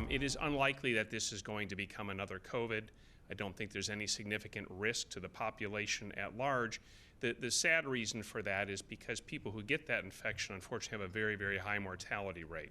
It is unlikely that this is going to become another COVID. I don't think there's any significant risk to the population at large. The sad reason for that is because people who get that infection unfortunately have a very, very high mortality rate.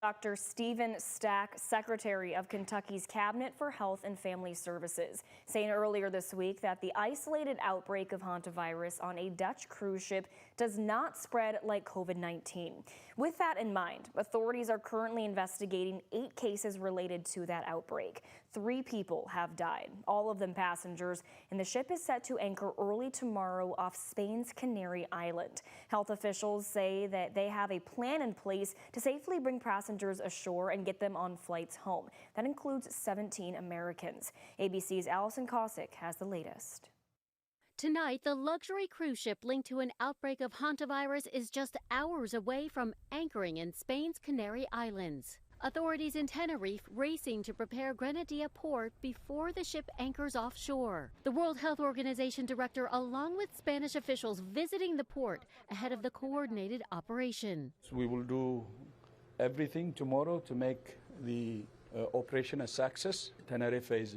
Dr. Stephen Stack, Secretary of Kentucky's Cabinet for Health and Family Services, saying earlier this week that the isolated outbreak of hantavirus on a Dutch cruise ship does not spread like COVID-19. With that in mind, authorities are currently investigating 8 cases related to that outbreak. 3 people have died, all of them passengers, and the ship is set to anchor early tomorrow off Spain's Canary Island. Health officials say that they have a plan in place to safely bring passengers ashore and get them on flights home. That includes 17 Americans. ABC's Allison Cossack has the latest. Tonight, the luxury cruise ship linked to an outbreak of hantavirus is just hours away from anchoring in Spain's Canary Islands. Authorities in Tenerife racing to prepare Granadilla port before the ship anchors offshore. The World Health Organization director, along with Spanish officials, visiting the port ahead of the coordinated operation. We will do everything tomorrow to make the operation a success. Tenerife is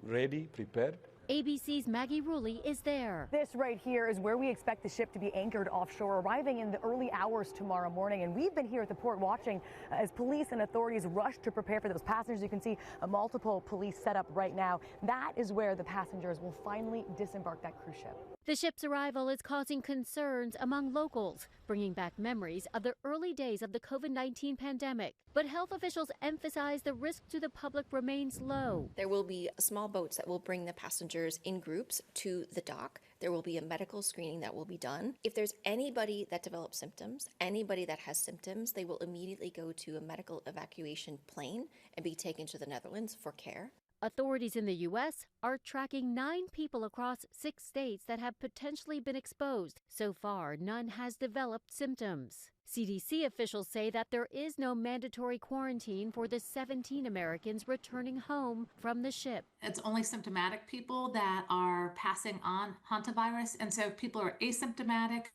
ready, prepared. ABC's Maggie Rulli is there. This right here is where we expect the ship to be anchored offshore, arriving in the early hours tomorrow morning. And we've been here at the port watching as police and authorities rush to prepare for those passengers. You can see multiple police set up right now. That is where the passengers will finally disembark that cruise ship. The ship's arrival is causing concerns among locals, bringing back memories of the early days of the COVID-19 pandemic. But health officials emphasize the risk to the public remains low. There will be small boats that will bring the passengers in groups to the dock. There will be a medical screening that will be done. If there's anybody that develops symptoms, anybody that has symptoms, they will immediately go to a medical evacuation plane and be taken to the Netherlands for care. Authorities in the U.S. are tracking 9 people across 6 states that have potentially been exposed. So far, none has developed symptoms. CDC officials say that there is no mandatory quarantine for the 17 Americans returning home from the ship. It's only symptomatic people that are passing on hantavirus, and so if people are asymptomatic,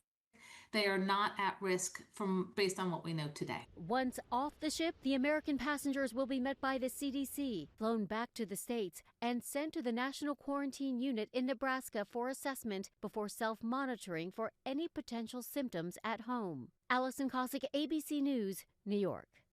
they are not at risk based on what we know today. Once off the ship, the American passengers will be met by the CDC, flown back to the States, and sent to the National Quarantine Unit in Nebraska for assessment before self-monitoring for any potential symptoms at home. Allison Cossack, ABC News, New York.